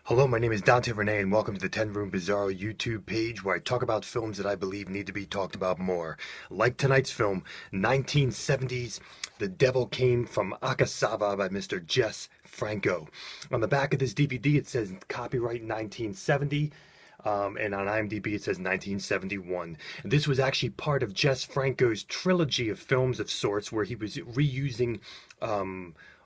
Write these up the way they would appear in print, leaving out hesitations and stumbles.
Hello, my name is Dante Renee, and welcome to the 10 Room Bizarro YouTube page where I talk about films that I believe need to be talked about more. Like tonight's film, 1970s, The Devil Came from AKASAVA by Mr. JESS Franco. On the back of this DVD, it says copyright 1970. And on IMDb it says 1971. This was actually part of Jess Franco's trilogy of films of sorts where he was reusing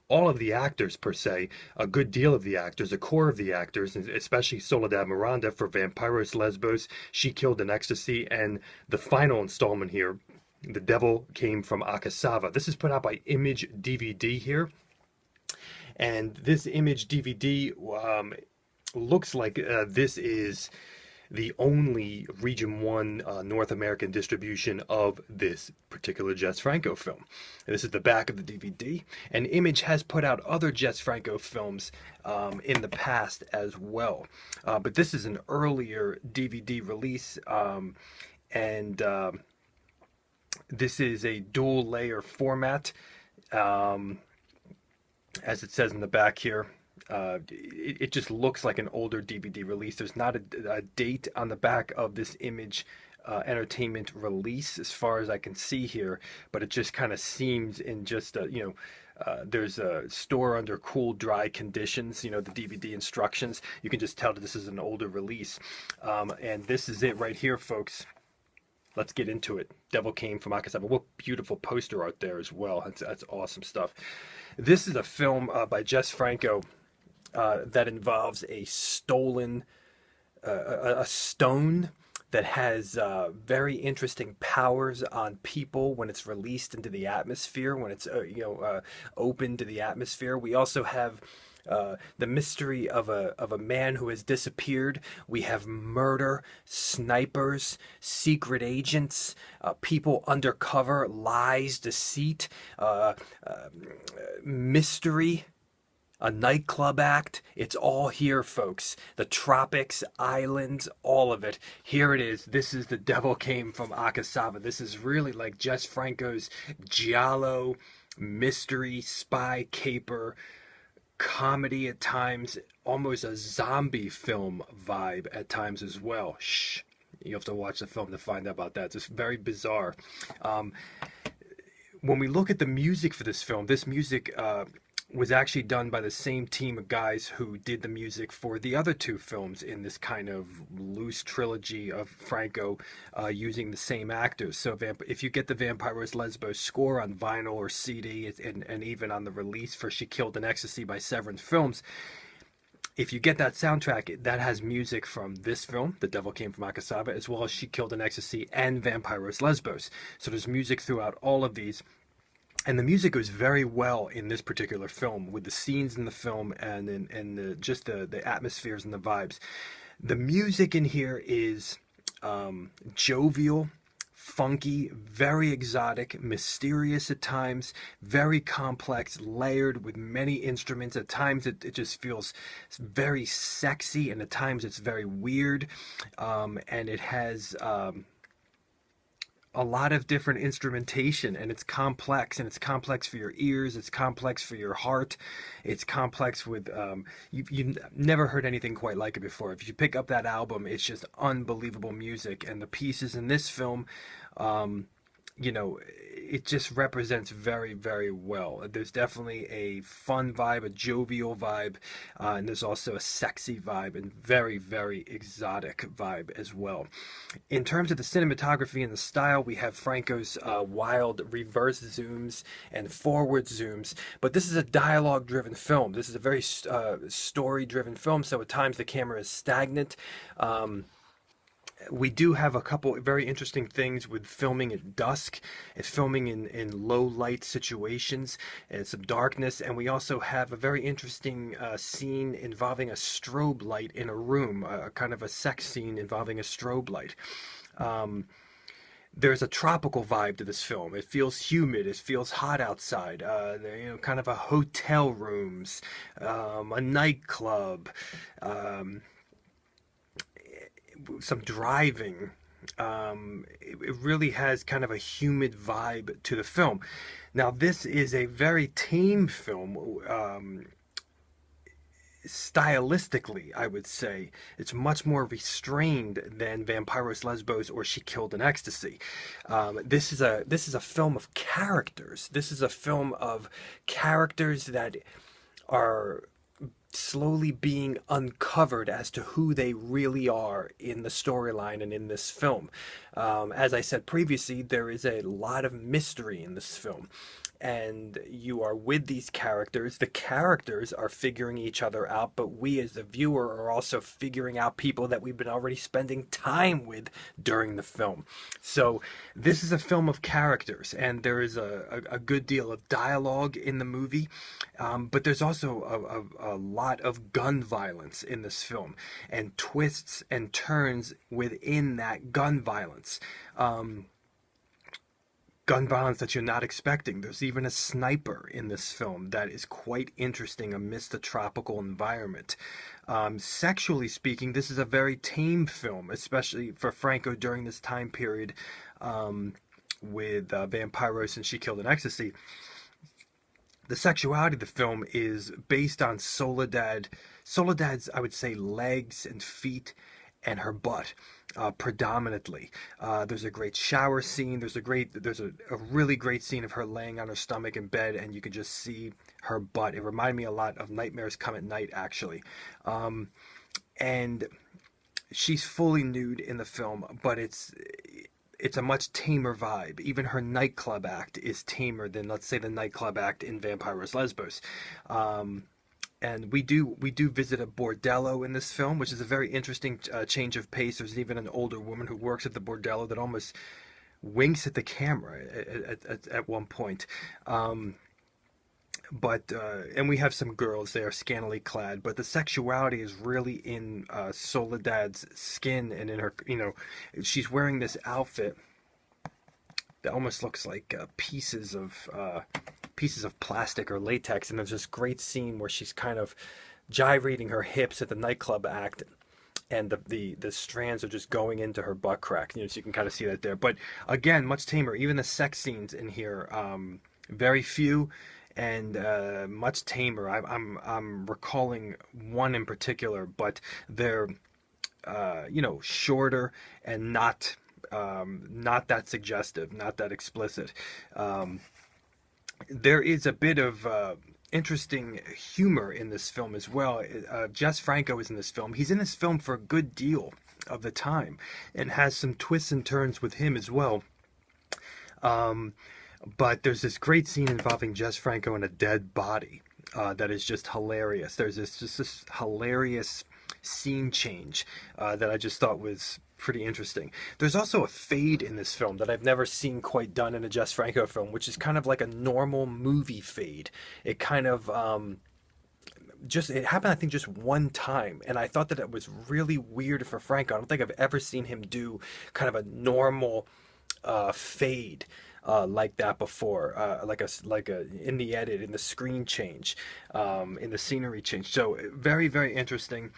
all of the actors per se, a good deal of the actors, a core of the actors, especially Soledad Miranda for Vampiros Lesbos, She Killed in Ecstasy, and the final installment here, The Devil Came from AKASAVA. This is put out by Image DVD here. And this Image DVD looks like this is the only Region 1 North American distribution of this particular Jess Franco film. And this is the back of the DVD. And Image has put out other Jess Franco films in the past as well. But this is an earlier DVD release. This is a dual layer format, as it says in the back here. It just looks like an older DVD release. There's not a date on the back of this Image Entertainment release as far as I can see here, but it just kind of seems in just there's a store under cool dry conditions, the DVD instructions. You can just tell that this is an older release. And this is it right here, folks. Let's get into it. Devil Came from AKASAVA. What beautiful poster art there as well. That's awesome stuff. This is a film by Jess Franco that involves a stolen, a stone that has very interesting powers on people when it's released into the atmosphere, when it's open to the atmosphere. We also have the mystery of a man who has disappeared. We have murder, snipers, secret agents, people undercover, lies, deceit, mystery, a nightclub act. It's all here, folks. The tropics, islands, all of it. Here it is. This is The Devil Came from AKASAVA. This is really like Jess Franco's giallo, mystery, spy caper, comedy at times, almost a zombie film vibe at times as well. Shh. You have to watch the film to find out about that. It's just very bizarre. When we look at the music for this film, this music was actually done by the same team of guys who did the music for the other two films in this kind of loose trilogy of Franco, using the same actors. So if you get the Vampiros Lesbos score on vinyl or CD, and even on the release for She Killed in Ecstasy by Severance Films, if you get that soundtrack, that has music from this film, The Devil Came from AKASAVA, as well as She Killed in Ecstasy and Vampiros Lesbos. So there's music throughout all of these. And the music goes very well in this particular film, with the scenes in the film and just the atmospheres and the vibes. The music in here is jovial, funky, very exotic, mysterious at times, very complex, layered with many instruments. At times it just feels very sexy, and at times it's very weird. And it has a lot of different instrumentation, and it's complex for your ears, it's complex for your heart, it's complex with you've never heard anything quite like it before. If you pick up that album, it's just unbelievable music, and the pieces in this film, it just represents very, very well. There's definitely a fun vibe, a jovial vibe, and there's also a sexy vibe and very, very exotic vibe as well. In terms of the cinematography and the style, we have Franco's wild reverse zooms and forward zooms, but this is a dialogue-driven film. This is a very story-driven film, so at times the camera is stagnant. We do have a couple very interesting things with filming at dusk. It's filming in low light situations and some darkness. And we also have a very interesting scene involving a strobe light in a room, kind of a sex scene involving a strobe light. There's a tropical vibe to this film. It feels humid. It feels hot outside. Kind of a hotel rooms, a nightclub, some driving. It really has kind of a humid vibe to the film. Now, this is a very tame film. stylistically, I would say it's much more restrained than Vampiros Lesbos or She Killed in Ecstasy. This is a film of characters. This is a film of characters that are slowly being uncovered as to who they really are in the storyline and in this film. As I said previously, there is a lot of mystery in this film. And you are with these characters. The characters are figuring each other out, but we as the viewer are also figuring out people that we've been already spending time with during the film. So this is a film of characters, and there is a good deal of dialogue in the movie, but there's also a lot of gun violence in this film, and twists and turns within that gun violence. Gun violence that you're not expecting. There's even a sniper in this film that is quite interesting amidst the tropical environment. Sexually speaking, this is a very tame film, especially for Franco during this time period with Vampiros and She Killed in Ecstasy. The sexuality of the film is based on Soledad's, I would say, legs and feet and her butt, predominantly. There's a great shower scene. There's a really great scene of her laying on her stomach in bed, and you can just see her butt. It reminded me a lot of Nightmares Come at Night, actually. And she's fully nude in the film, but it's a much tamer vibe. Even her nightclub act is tamer than, let's say, the nightclub act in Vampiros Lesbos. And we do visit a bordello in this film, which is a very interesting change of pace. There's even an older woman who works at the bordello that almost winks at the camera at one point. And we have some girls there scantily clad, but the sexuality is really in Soledad's skin and in her, she's wearing this outfit that almost looks like pieces of plastic or latex, and there's this great scene where she's kind of gyrating her hips at the nightclub act, and the strands are just going into her butt crack. So you can kind of see that there. But again, much tamer. Even the sex scenes in here, very few and much tamer. I'm recalling one in particular, but they're shorter and not that suggestive, not that explicit. There is a bit of interesting humor in this film as well. Jess Franco is in this film. He's in this film for a good deal of the time and has some twists and turns with him as well. But there's this great scene involving Jess Franco and a dead body that is just hilarious. There's this hilarious scene change that I just thought was pretty interesting. There's also a fade in this film that I've never seen quite done in a Jess Franco film, which is kind of like a normal movie fade. It kind of it happened, I think, just one time, and I thought that it was really weird for Franco. I don't think I've ever seen him do kind of a normal fade like that before, like a in the edit, in the screen change, in the scenery change. So very, very interesting.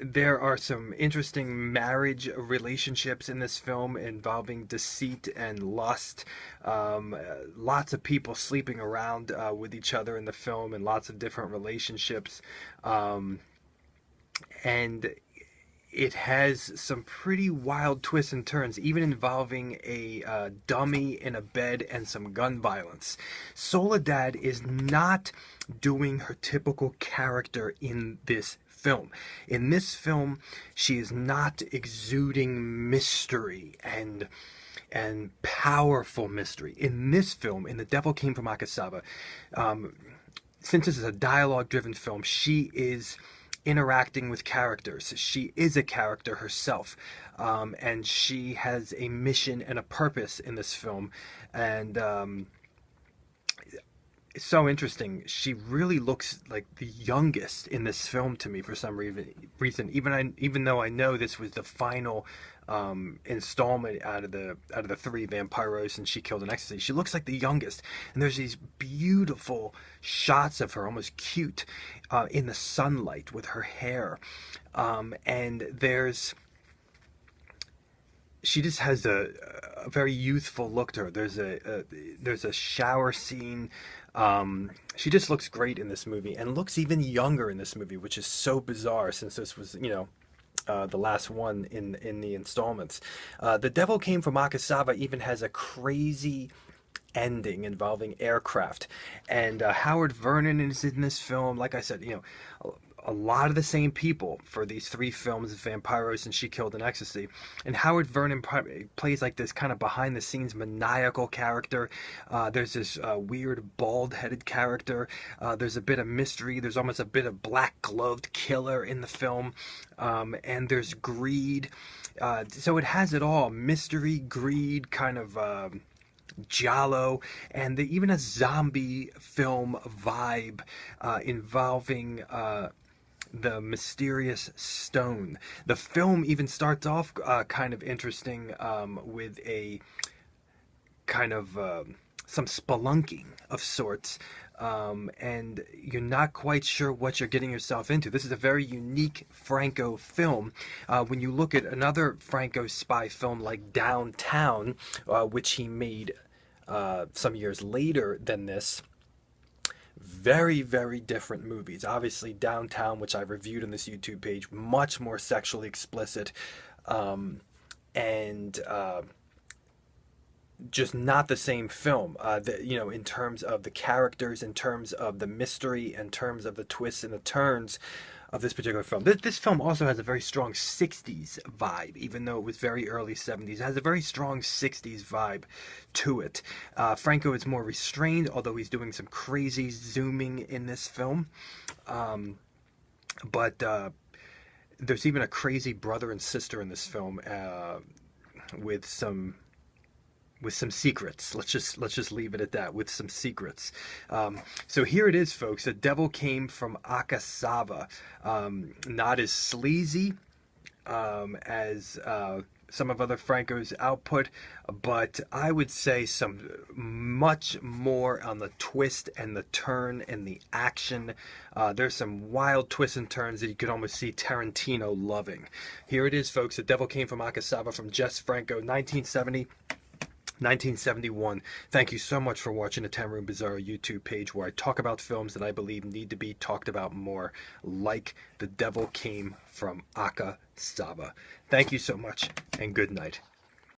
There are some interesting marriage relationships in this film involving deceit and lust. Lots of people sleeping around with each other in the film, and lots of different relationships. And it has some pretty wild twists and turns, even involving a dummy in a bed and some gun violence. Soledad is not doing her typical character in this film. In this film, she is not exuding mystery and powerful mystery. In this film, in The Devil Came from AKASAVA, since this is a dialogue-driven film, she is interacting with characters. She is a character herself, and she has a mission and a purpose in this film, and it's so interesting. She really looks like the youngest in this film to me for some reason. Even though I know this was the final installment out of the three, Vampiros and She Killed in Ecstasy, she looks like the youngest. And there's these beautiful shots of her, almost cute, in the sunlight with her hair, and she just has a very youthful look to her. There's a shower scene She just looks great in this movie and looks even younger in this movie, which is so bizarre since this was, the last one in the installments. The Devil Came from AKASAVA even has a crazy ending involving aircraft, and Howard Vernon is in this film. Like I said, a lot of the same people for these three films, Vampiros and She Killed in Ecstasy. And Howard Vernon plays like this kind of behind the scenes maniacal character. There's this weird bald-headed character. There's a bit of mystery. There's almost a bit of black-gloved killer in the film. And there's greed. So it has it all. Mystery, greed, kind of giallo, and even a zombie film vibe involving the mysterious stone. The film even starts off kind of interesting with a kind of some spelunking of sorts, and you're not quite sure what you're getting yourself into. This is a very unique Franco film. When you look at another Franco spy film like Downtown, which he made some years later than this, very, very different movies. Obviously, Downtown, which I reviewed on this YouTube page, much more sexually explicit, and just not the same film. In terms of the characters, in terms of the mystery, in terms of the twists and the turns of this particular film. This film also has a very strong 60s vibe, even though it was very early 70s. It has a very strong 60s vibe to it. Franco is more restrained, although he's doing some crazy zooming in this film. But there's even a crazy brother and sister in this film with some secrets. Let's just leave it at that, with some secrets. So here it is, folks. The Devil Came from AKASAVA. Not as sleazy as some of other Franco's output, but I would say some much more on the twist and the turn and the action. There's some wild twists and turns that you could almost see Tarantino loving. Here it is, folks. The Devil Came from AKASAVA from Jess Franco, 1971. Thank you so much for watching the 10 Room Bizarro YouTube page, where I talk about films that I believe need to be talked about more, like The Devil Came from AKASAVA. Thank you so much, and good night.